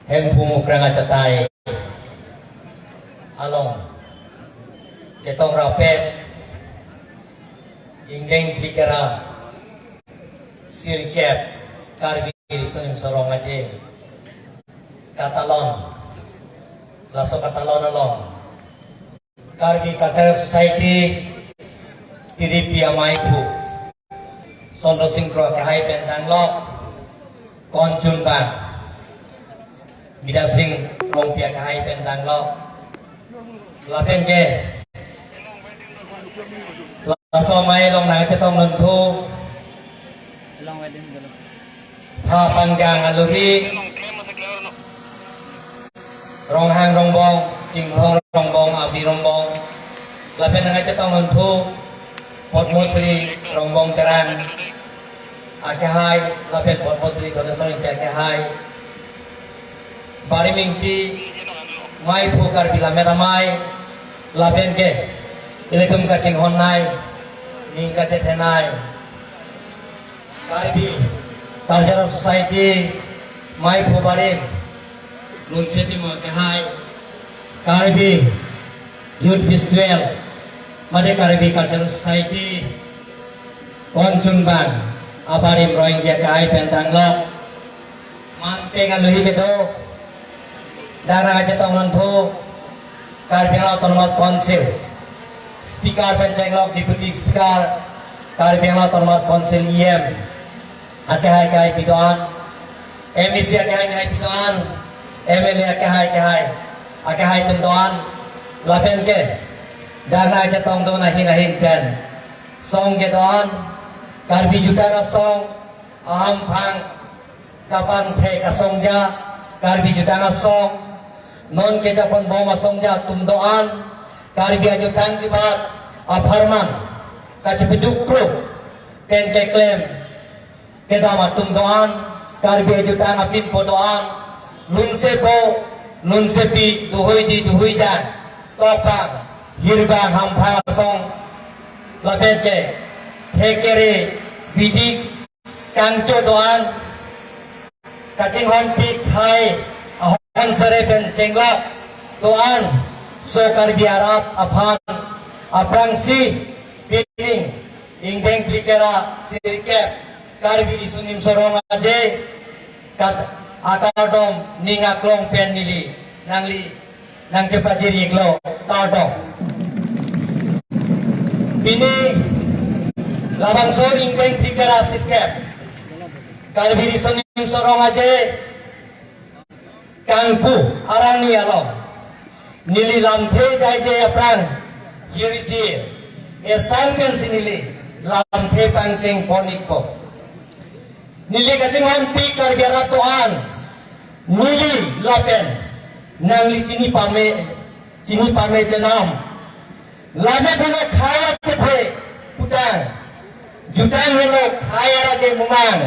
hem pumukra nga catay along cetong rapet ingdeng plikera sirkep karbi risunim sorong aje katalon laso katalon along karbi cultural society tiripi amaipu sondo singkro kahai pendanglok konjun bang bidasing rompia kahai pendanglok lapen ke laso mai long nang cetong lentu ha panjang aluri rong hang rong bong jing hong rong bong abi rong bong lapen nang cetong lentu pot musli rong bong terang akehai lapen pot musli kota soin akehai bari mingti mai phukar bila meramai lapen ke ilekum kacing honai ning kace tenai karbi cultural society mai phubarim lunseti mo kahai karbi youth festival made karbi cultural society konjunban abarim roing dia kahai pentanglok manteng aluhi beto darah aja tong lantu karbi autonomous council speaker pencenglok deputy speaker karbi autonomous council IM akehai bidoan MEC akehai bidoan MLA akehai tendoan lapen ke dana aja tong do nahin kan song ke doan karbi juta song aham phang kapan the kasongja karbi juta song non ke japon boma songja tumdoan karbi ajutan jibat aparman kacipedukro pen ke klaim kedama tumdoan karbi ajutan apin podoan nunsepi duhui jan topang hirbang hampang song labeke thekere bidik kangco doan kacing honpik hai ahon sare pen cenglak doan so karbi arab afan aprangsi piling ingdeng plikera sirikep karbi isunim sorong aje kat akadom ningaklong pen nili nang cepat diri klo tadong bini labang so ingdeng plikera sirikep karbi isunim sorong aje kangpu arani along nili lamthe jai je aprang yirji esangen sinili lamthe pangceng ponikpo nili kacengan pi karbiara toan nili lapen nangli cini pame jenam lame thana khaya chethe putang jutang helo khaya raje mumang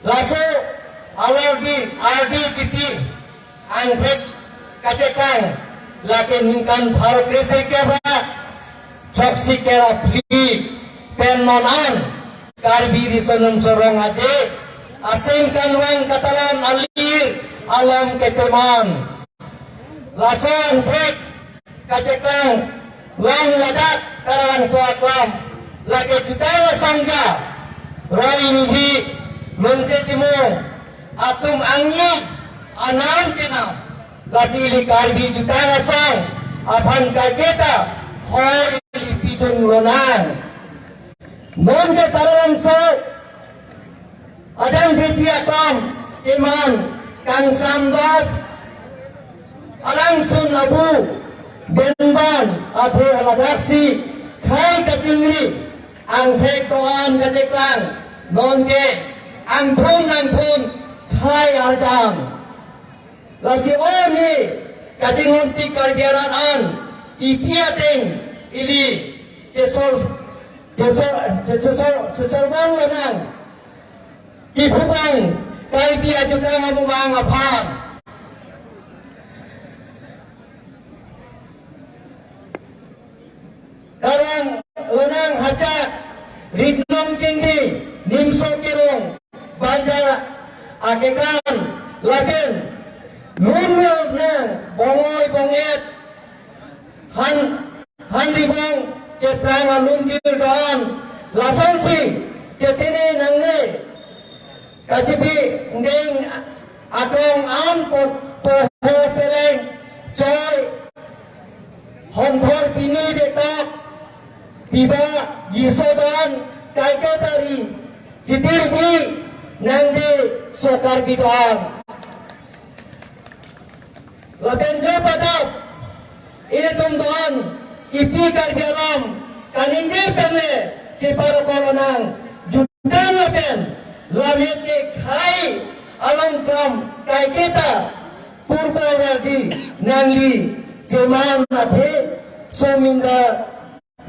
laso aldi cipi angkhet kacekang laken ningkan bharok rese keba choksi kera pli penonan karbi risanum sorong aje asing kanwang katalan alir alam kepeman laso angkhet kacekang wang ladak karang soaklam lake jutana sangga roi nihi lunse timung atum angyi anam jenam lasili karbi jutana sang abhan kageta hoi pidun lonan non ke taralang so adang bipia kam iman kang sambat alang sun abu benban athe haladaksi khai kacingri ang thek toan kaceklang non ke ang thun khai aljam lasi oni kacingon pi karbiaran ipiateng ili cesor bang lanang kibubang karbia juga ngabubang apang karang lanang hacak ritnom cingdi nimso kirung banjar akekan lagen lunel nang bongoy bonget han ribong ke prang alun jir doan lason si cetine nangne kacipi ngeng atong an po seleng joy honthor pini betak biba yisodan kaikatari jitir di nangde sokar bidoan labenjo padat ini tumdoan ipi karjalam kaninje penle ciparo kolonang judan laben lamit ke khai alam kram kai kita purba raji nangli jeman athe sominda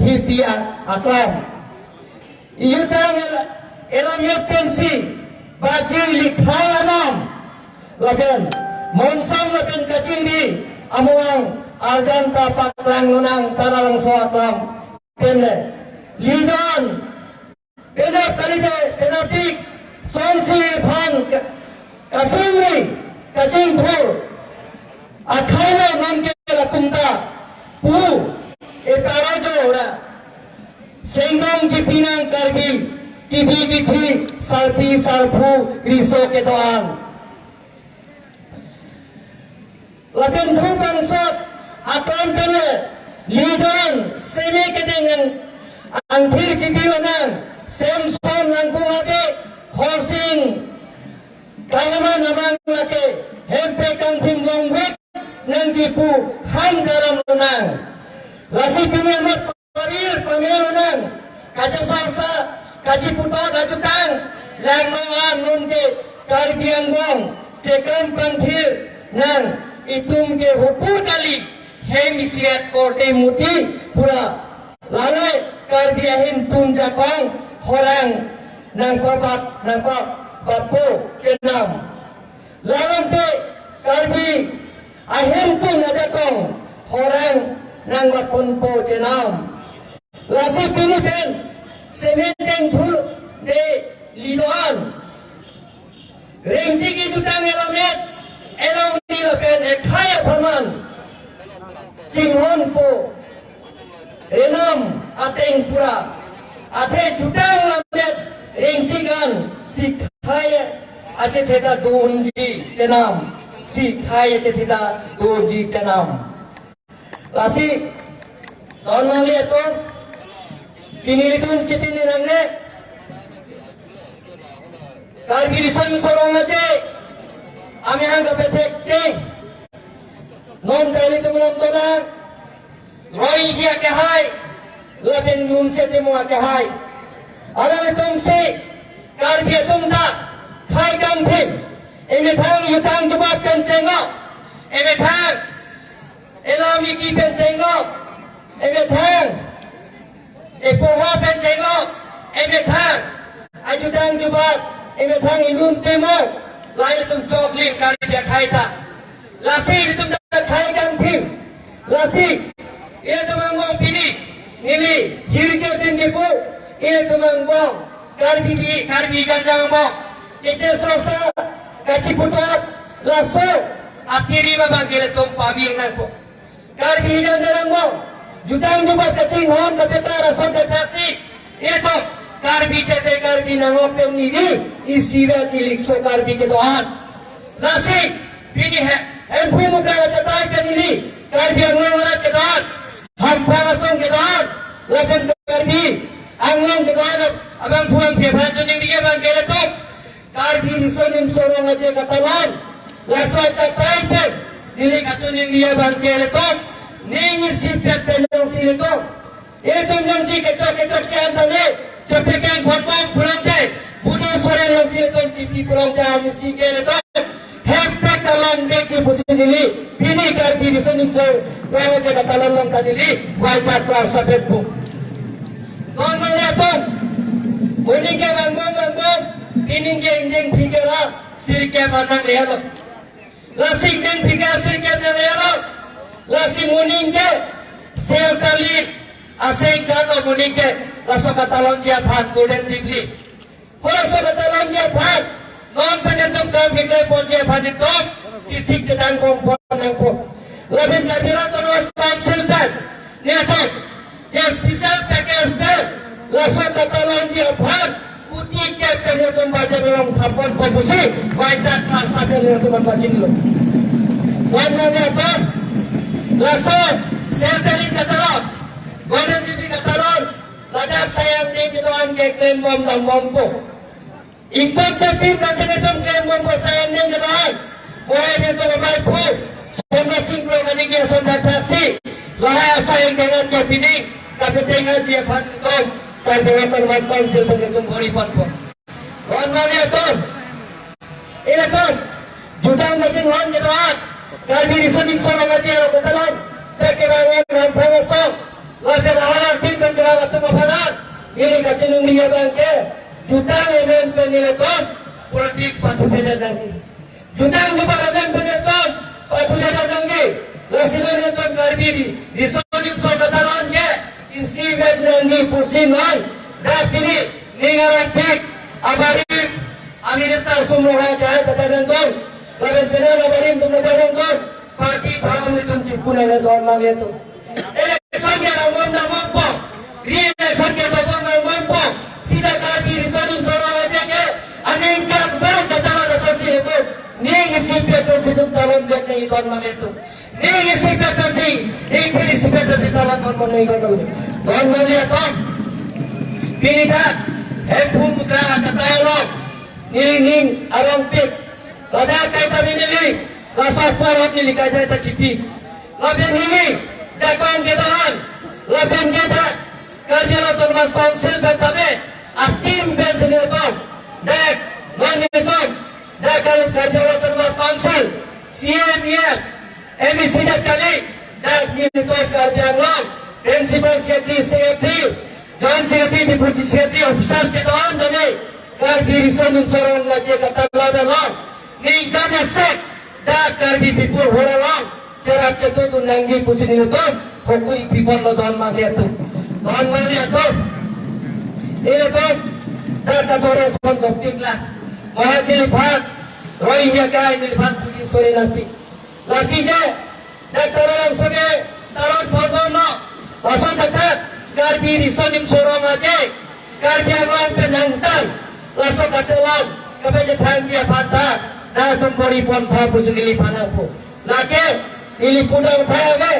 hipia aklam iyutang elamit pensi baji likhai anam laben monsam laben kacing di amuang arjan tapak lang lunang taralang soatlam penne lidan pena kalide penatik sonsi phan kasumri kacing thur akhana namke lakumda pu ekarajo ora senggong jipinang kargi kibi kithi sarpi sarpu riso ke doan laben thu bangsat akan pene lidan seme ke dengan anthir cibiwanan semson langkung ade horsing kahama namang lake hempe kanthim longwek nang jipu han garam lunang lasi pinyamat parir pamelunang kaca salsa kaci puta kacutang lang mangan nunke karbiang bong cekam panthir nang itum ke hupur kali hemisiat korte muti pura lalai karbiahin tunjakong horang nang bapo kenam lalam te karbi ahem tun adakong horang nang bapunpo kenam lasi pinipen sementeng thul de lidoan ring tiki jutang elamet elang nilapen ekhaya phaman singhon po renam ateng pura athe jutang lamet ring tigan sikhaya ache theda donji chanam sikhaya ache theda donji chanam lasi don mangli to pinilitun chetini rangne kargirisan sorong ache ami hanga petek che non dali tumulong dona roi hiya ke hai laben nun se temo ke hai alam tum se karbi tum da khai kam thim eme thang yutang jubab kan chengo eme thang elami ki pen chengo eme thang epoha pen chengo eme thang ajudang jubab eme thang ilun temo lai tum chok lim karbi khai ta lasi tum da khai kam thim lasi ye tumang bong pini nili hirje tin dipu ye tumang bong karbi ganjang bong kece sosa kaci putot laso akhiri babang gele tum pabir nangko karbi ganjang bong jutang juba kacing hon kapeta rason taksi ye tum karbi tete karbi nangopem nidi isiwa tilik so karbi ke doan lasi pini hai empui muka jatai penili karbi anglang warat ke doan hampa masong ke doan lapen karbi anglang ke doan abang puang pihak juning dia bang gele tum karbi risonim sorong aja katalan laso jatai pen nili kacuning dia bang gele tum ningi sipet penong sili tum itu nonci kecok ciantane cepekang potong pulang deh budak sore yang sili tum cipi pulang deh misi gele tum hempek talang deki pusi nili bini karbi risonim sorong aja katalan long kadili wajah kelar sabet bu non melihatun muningke bangbong iningke inding pikira sirke matang lehalo lasi inding pikir sirke lehalo lasi muningke sel kali asing kano muningke laso katalon jia bhan golden jibli laso katalon jia bhan non penyertum kam kita ponce phaditom cisik cedan kompon nangko labin kadira terus council bed niatok yang special package bed langsung katalan dia bhag putih ke penyertum baca memang kapon komposi baita klasa penyertum baca dulu warna niatok langsung serteri katalan golden jibi katalan ladak sayang ni kidoan ke klaim bom dan bompo ikut tapi masih dalam klaim bompo sayang ni kidoan mulai itu memang pun semua singgung ini dia sudah taksi lahir sayang dengan dia pilih tapi tengah dia pantom pada mas konsil pengetum bori pantom kawan mana tu ini tu judang macam orang kidoan kali disunim seorang macam katalan terkirawan rampai masuk lajar awal tim bergerak atau mafadat ini kacung dia bangke jutang event penilaian politik patut tidak nanti jutang lupa event penilaian patut tidak nanti lasiman itu berbeda disodip sobatalan ke isi event nanti pusingan dah pilih ningaran pik abarim aministar semua kaya kata nangkong lawan benar abarim tu nangkong parti tharam itu cipunan itu orang itu Sangat ramai nampak, riak sangat ramai nampak. Sida kaki risadun seorang aja ke, anehkan barang katalah rasanya itu. Nih siapa tu dalam jatah ikon mana itu. Nih siapa tu ini siapa tu dalam mana ikon mana. Tuan mana itu? Pilih tak? Pun putra kata Allah. Ning arang pik. Lada kata ini rasa parah ni kata tak cipi. Lebih ini. Jangan kedahan, lebih kita kerja untuk mas konsil bertabe, akim bersenjata, dek menyetor, dek kalau kerja untuk mas konsil, CMF, emisi kali, dek menyetor kerja long, principal secretary, joint secretary, deputy secretary, officers kedahan demi kerja risolum seorang lagi kata lawan long, ni jangan sek, dek kerja people orang Cerap itu tu nanggi pusin itu hukui people lo don mati itu ini tu dah katore son topik lah mahal dilipat rohingya kaya dilipat puji sore nanti lasi je dah terang sore taron formono langsung dekat karbi risonim sorong aja karbi awan penantang langsung katelam kepada tanggia patah dah tumpori pon tha pusin dilipat aku lagi ini pudang saya ke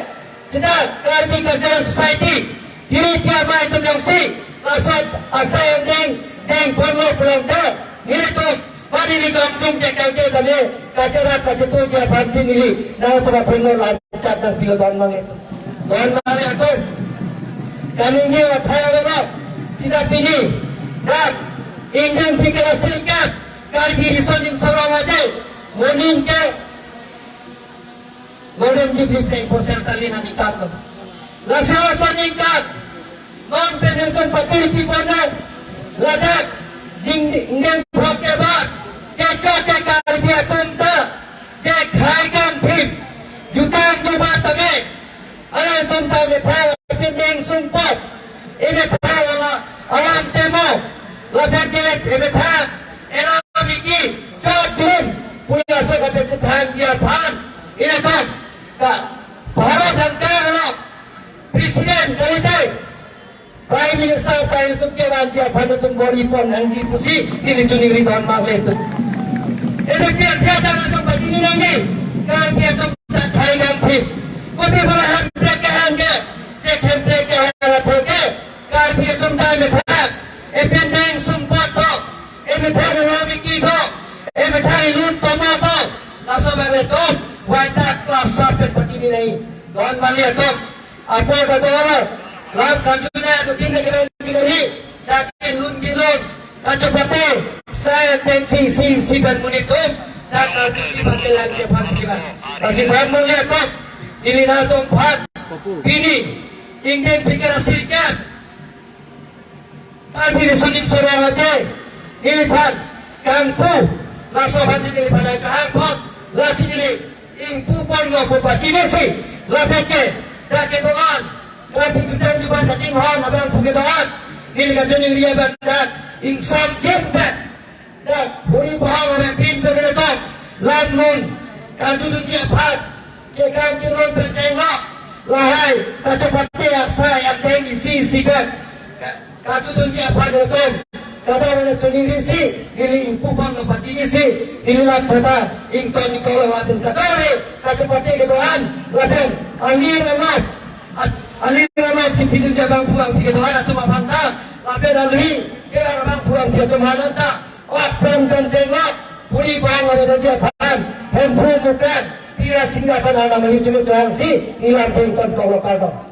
sedang karbi kerja society diri dia mai tu yang si asal asal yang deng perlu belum dah ini tu mari ni kampung jaga kami kacara kacetu dia vaksin ini dah pernah penuh lancar dan filodan mang itu dan mari aku kami ni saya ke sudah pilih dah ingin fikir hasilkan karbi risonim seorang aja monin ke Golden Jubilee Day poser kali nanti kakak. Lasawa saningkat, non penonton patil piponan, ladak, ingin prokebat, keca kekarbiya tunta, kekhaikan pim, jutang juba tame, alam tunta betah pinding sumpah, ini betah alam temo, ladak kilet betah, elam iki, jodum, punya sebagai ketang dia pan, ini kan. Bharat dan Kerala Presiden dari Prime Minister tayo ke wajah pada tumbori pon angji pusi ini cuni ribuan magle itu. Ini dia dalam tempat ini lagi kan dia tempat cari ganti. Kopi balahan mereka hanya cek mereka hanya terke kan dia tempat mereka. Ependeng sumpah to, emetari rami kiko, emetari lut tomato, laso mereka. Wadah kelas sampai begini nih, tuan melihat tuh, apa kata orang, laut kajunya itu tinggal kiri, tapi lunjilun, kacepati, saya tensi si dan munitum, dan kunci pantai lagi pangsilan. Masih tuan melihat tuh, ini nato empat, ini ingin pikir hasilkan, tapi disunim seorang aja, ini pan, kampu, langsung haji ini pada kampung, langsung ini. Impu pon lo buat cina si, lapake, dah ketuan, tapi kita juga kacing hon, abang bukan tuan, ini kacung yang dia bandat, insam jembat, dan Puri Bahang oleh tim terdekat Lam Nun Kaju Duci Abad Kekan Kirun Bercengok Lahai Kaju Pati Asai Abdeng Isi Sigat Kaju Duci Abad Retum Kada Wana Cuni Risi Gili Impupang Nopaci Risi Gili Lam Tata Ington Nikola Wadun Kadari Kaju Pati Kedoan Laben Angin Ramat Ali Ramat Kipidu Jabang Pulang Kedoan Atau Mafanta Laben Ali Kira Ramang Pulang Kedoan Anta Wapram dan Cengok Puri Bahang ada Japan Hempu bukan Tira singgah pada nama hijau Johangsi Ilang Tengkon Kau Lokal